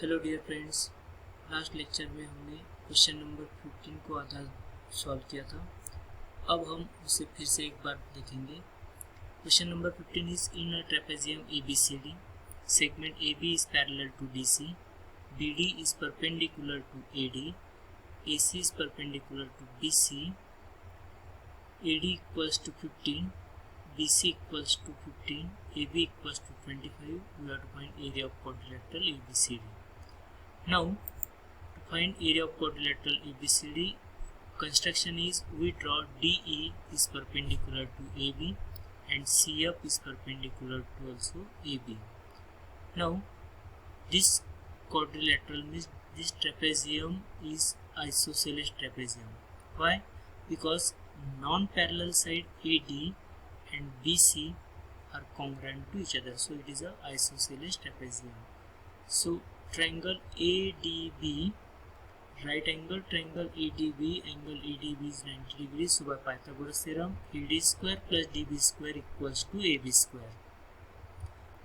Hello dear friends. Last lecture में हमने question number 15 को आधा सॉल्व किया था। अब हम उसे फिर से एक बार देखेंगे। Question number 15 is in a trapezium ABCD, segment AB is parallel to DC, BD is perpendicular to AD, AC is perpendicular to BC, AD equals to 15, BC equals to 15, AB equals to 25. We have to find area of quadrilateral ABCD. Now, to find area of quadrilateral ABCD, construction is we draw DE is perpendicular to AB and CF is perpendicular to also AB. Now, this quadrilateral means this trapezium is isosceles trapezium. Why? Because non-parallel side AD and BC are congruent to each other, so it is a isosceles trapezium. So triangle ADB, right angle triangle ADB, angle ADB is 90 degrees. So by Pythagoras theorem, AD square plus DB square equals to AB square.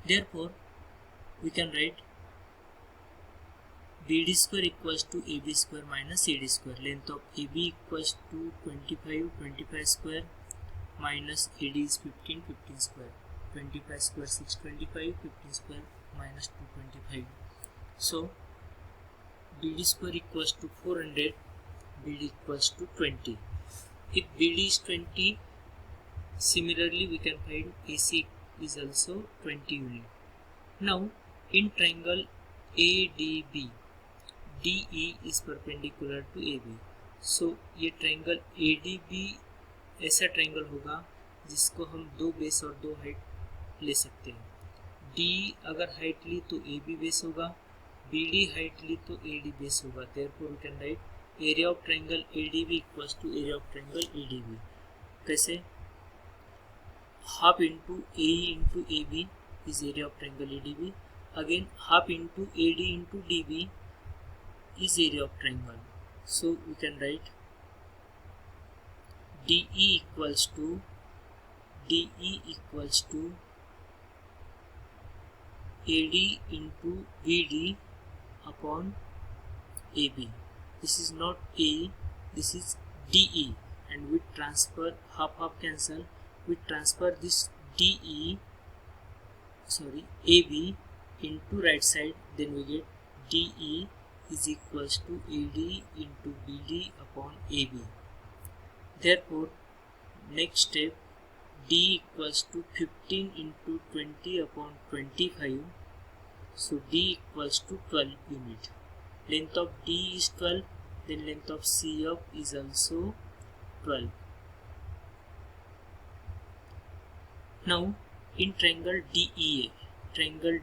Therefore, we can write BD square equals to AB square minus AD square. Length of AB equals to 25 square minus AD is 15 square. 25 square 625, 15 square minus 225. So BD square equals to 400, BD equals to 20. If BD is 20, similarly we can find AC is also 20 unit. Now in triangle ADB, DE is perpendicular to AB. So ये triangle ADB ऐसा triangle होगा जिसको हम दो base और दो height ले सकते हैं। D अगर हाइट ली तो AB बेस होगा, BD हाइट ली तो AD बेस होगा। Therefore we can write area of triangle ADB equals to area of triangle ADB. कैसे? Half into AE into AB is area of triangle ADB. Again half into AD into DB is area of triangle. So we can write DE equals to AD into BD upon AB. This is not A, this is DE, and we transfer half cancel. We transfer this AB into right side, then we get DE is equals to AD into BD upon AB. Therefore, next step, D equals to 15 into 20 upon 25. So D equals to 12 unit. Length of D is 12, then length of CF is also 12. Now in triangle DEA, angle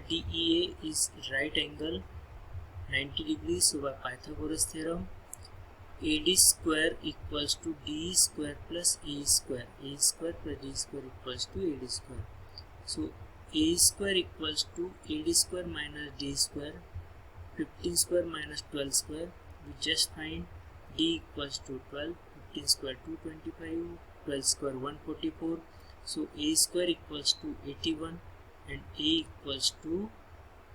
DEA is right angle 90 degrees. So by Pythagoras theorem, AD square equals to D square plus A square. A square plus D square equals to AD square. So A square equals to AD square minus D square. 15 square minus 12 square. We just find D equals to 12. 15 square 225. 12 square 144. So A square equals to 81 and A equals to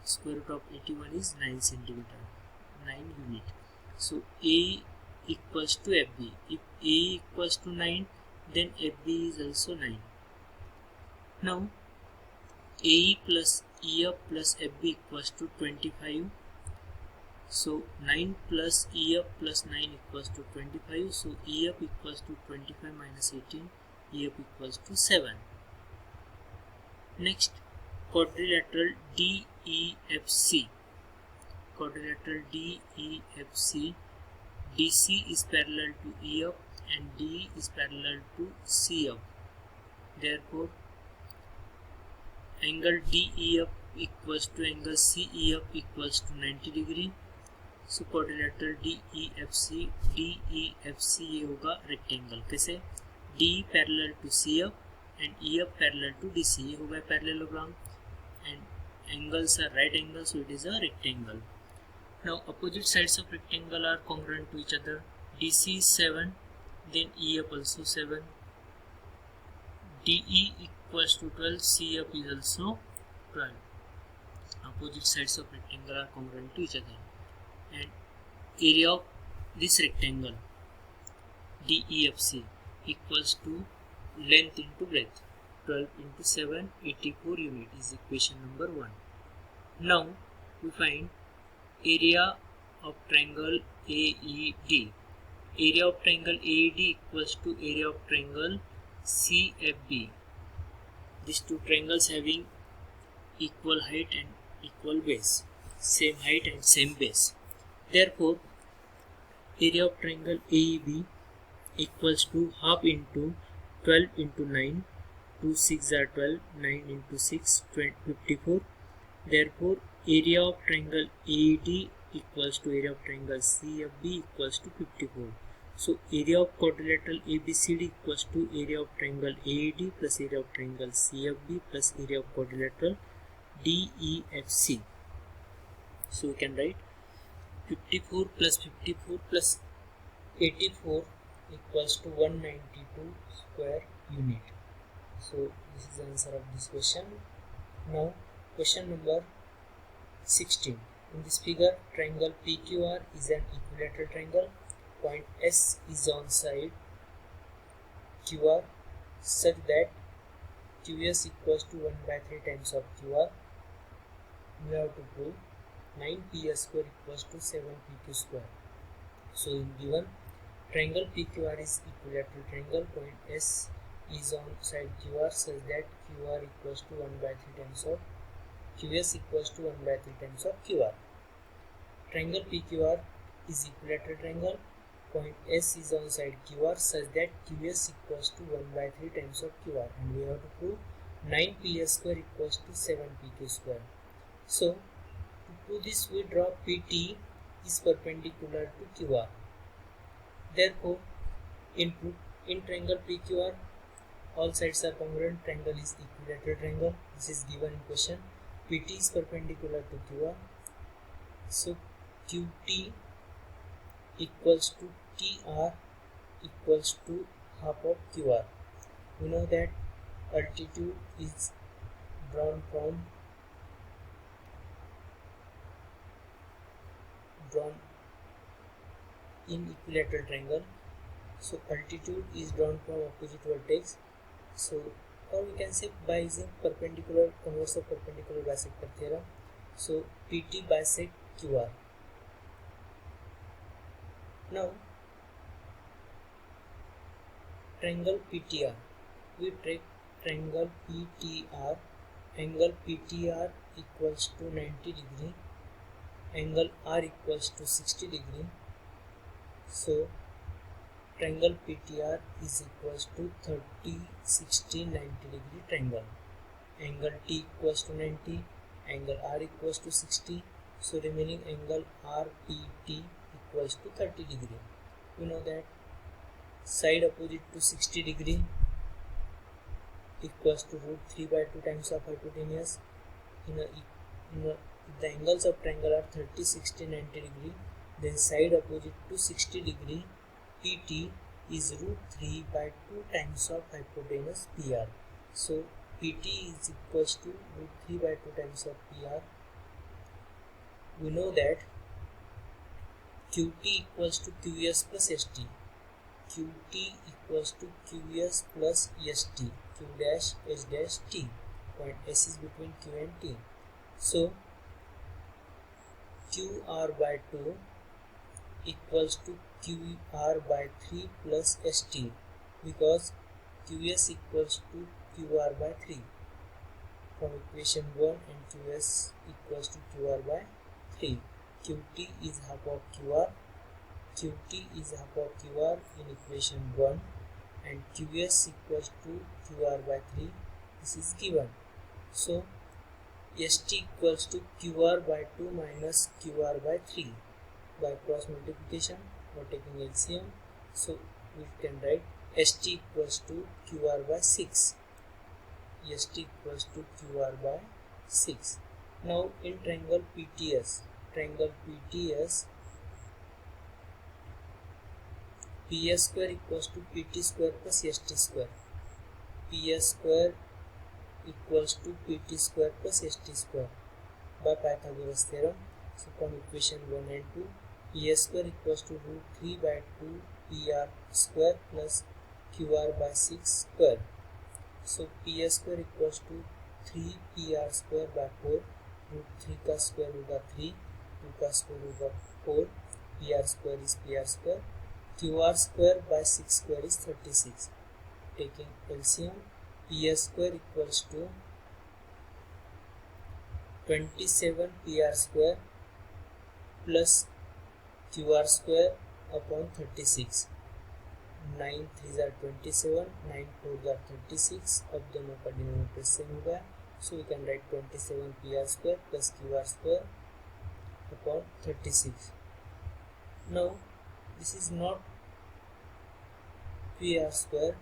square root of 81 is 9 centimeter, 9 unit. So A equals to FB. If A equals to 9, then FB is also 9. Now AE plus EF plus FB equals to 25. So 9 plus EF plus 9 equals to 25. So EF equals to 25 minus 18. EF equals to 7. Next, quadrilateral DEFC. Quadrilateral DEFC. DC is parallel to EF and DE is parallel to CF. Therefore, angle DEF equals to angle CEF equals to 90 degree. So quadrilateral DEFC ये होगा rectangle. कैसे? D parallel to CF and EF parallel to DC. ये होगा parallelogram and angles are right angle, so it is a rectangle. Now opposite sides of rectangle are congruent to each other. DC is 7, then EF also 7. DE equals to 12, CF is also 12. opposite sides of rectangle are congruent to each other, and area of this rectangle DEFC equals to length into breadth. 12 into 7, 84 unit is equation number 1. Now we find area of triangle AED. Area of triangle AED equals to area of triangle CFB. These two triangles having equal height and equal base, same height and same base. Therefore, area of triangle AEB equals to half into 12 into 9, 2 6 are 12, 9 into 6, 54. Therefore, area of triangle AED equals to area of triangle CFB equals to 54. So, area of quadrilateral ABCD equals to area of triangle AED plus area of triangle CFB plus area of quadrilateral DEFC. So, we can write 54 plus 84 equals to 192 square unit. So, this is the answer of this question. Now, question number 16. In this figure, triangle PQR is an equilateral triangle. Point S is on side QR such that QS equals to 1 by 3 times of QR. We have to prove 9PS square equals to 7PQ square. So, in given triangle PQR is equilateral triangle, point S is on side QR such that QR equals to 1 by 3 times of QS equals to 1 by 3 times of QR. Triangle PQR is equilateral triangle. Point S is on side QR such that QS equals to 1 by 3 times of QR, and we have to prove 9PS square equals to 7PQ square. So, to prove this, we draw PT is perpendicular to QR. Therefore, in triangle PQR, all sides are congruent. Triangle is equilateral triangle. This is given in question. PT is perpendicular to QR. So, QT equals to TR equals to half of QR. We know that altitude is drawn in equilateral triangle. So, altitude is drawn from opposite vertex. So, or we can say by using perpendicular converse of perpendicular bisector theorem. So, PT bisect QR. Now, triangle PTR. We take triangle PTR. Angle PTR equals to 90 degree. Angle R equals to 60 degree. So, triangle PTR is equals to 30, 60, 90 degree triangle. Angle T equals to 90. Angle R equals to 60. So, remaining angle RPT equals to 30 degree. We know that side opposite to 60 degree equals to root 3 by 2 times of hypotenuse. If the angles of triangle are 30, 60, 90 degree, then side opposite to 60 degree PT is root 3 by 2 times of hypotenuse PR. So, PT is equals to root 3 by 2 times of PR. We know that QT equals to QS plus ST. QT equals to QS plus ST. Q dash S dash T. Point S is between Q and T. So, QR by 2 equals to QR by 3 plus ST, because QS equals to QR by 3 from equation 1, and QS equals to QR by 3. QT is half of QR. QT is half of QR in equation 1, and QS equals to QR by 3. This is given. So, ST equals to QR by 2 minus QR by 3 by cross multiplication or taking LCM. So, we can write ST equals to QR by 6. ST equals to QR by 6. Now, in triangle PTS, PS square equals to PT square plus ST square. PS square equals to PT square plus ST square. by Pythagoras theorem. So from equation 1 and 2, P square equals to root 3 by 2 PR square plus QR by 6 square. So P square equals to 3 PR square by 4, root 3 का square होगा 3, 2 का square होगा 4, PR square is PR square, QR square by 6 square is 36. Taking LCM, P square equals to 27 PR square plus QR square upon 36. 9 3s are 27, 9 4s are 36. अब दोनों का denominator same हो गया. So we can write 27 PR square plus QR square upon 36. Now this is not PR square.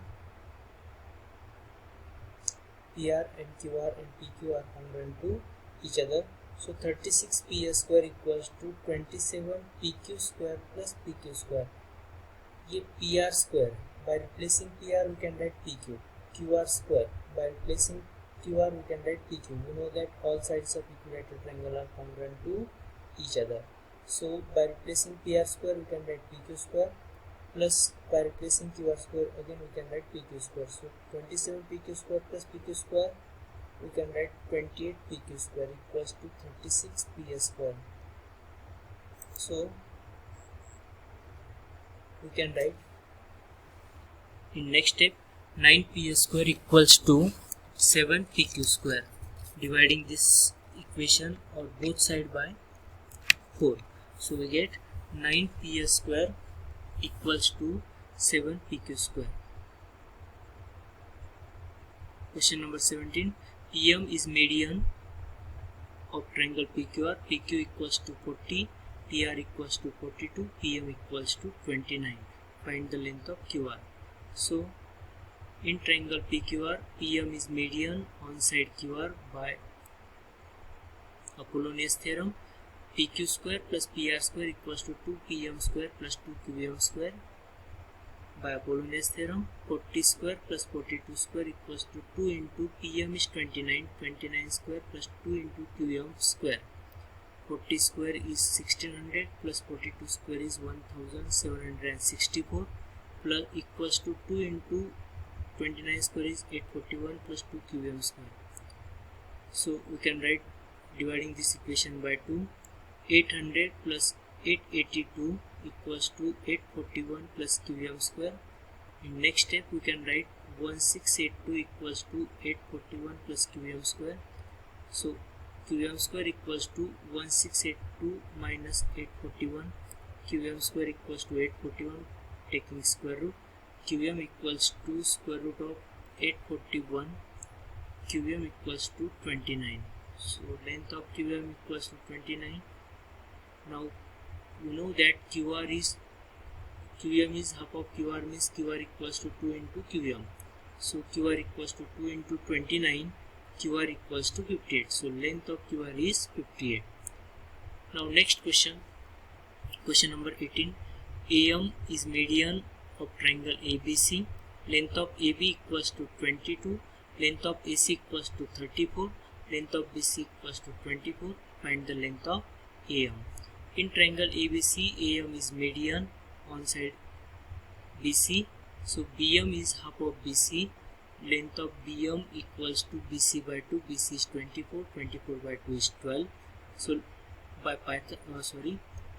PR and QR and PQ are congruent to each other. So 36 PS square equals to 27 PQ square plus PQ square. ये PR square. By replacing PR we can write PQ. QR square. By replacing QR we can write PQ. We know that all sides of equilateral triangle are congruent to each other. So by replacing PR square we can write PQ square, plus by replacing QR square again we can write PQ square. So 27 PQ square plus PQ square, we can write 28 PQ square equals to 36 PS square. So we can write in next step 9 PS square equals to 7 PQ square. Dividing this equation on both side by 4. So we get 9 PS square equals to 7 PQ square. Question number 17. PM is median of triangle PQR. PQ equals to 40, PR equals to 42, PM equals to 29. Find the length of QR. So in triangle PQR, PM is median on side QR by Apollonius theorem. PQ square plus PR square equals to 2 PM square plus 2 QM square. By Apollonius theorem, 40 square plus 42 square equals to 2 into PM is 29, 29 square plus 2 into QM square. 40 square is 1600 plus 42 square is 1764 plus equals to 2 into 29 square is 841 plus 2 QM square. So we can write, dividing this equation by 2, 800 plus 882 equals to 841 plus QM square. In next step we can write 1682 equals to 841 plus QM square. So QM square equals to 1682 minus 841. QM square equals to 841, taking square root. QM equals to square root of 841. QM equals to 29. So length of QM equals to 29. Now you know that QM is half of QR, means QR equals to 2 into QM. So QR equals to 2 into 29, QR equals to 58. So length of QR is 58. Now next question, question number 18. AM is median of triangle ABC. Length of AB equals to 22. Length of AC equals to 34. Length of BC equals to 24. Find the length of AM. In triangle ABC, AM is median on side BC. So BM is half of BC. Length of BM equals to BC by 2. BC is 24. 24 by 2 is 12. So by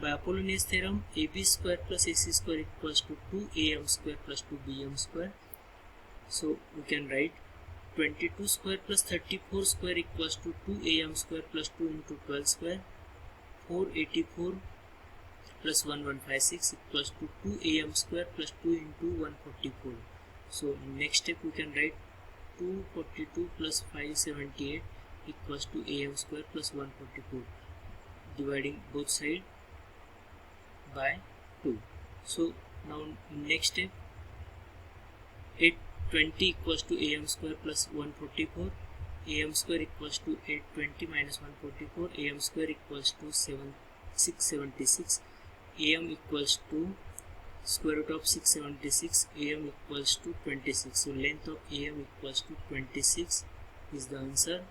Apollonius theorem, AB square plus AC square equals to 2AM square plus 2BM square. So we can write 22 square plus 34 square equals to 2AM square plus 2 into 12 square. 484 plus 1156 equals to 2AM square plus 2 into 144. So in next step we can write 242 plus 578 equals to AM square plus 144. Dividing both sides by 2. So now in next step 820 equals to AM square plus 144. AM square equals to 820 minus 144. AM square equals to 676. AM equals to square root of 676. AM equals to 26. So length of AM equals to 26 is the answer.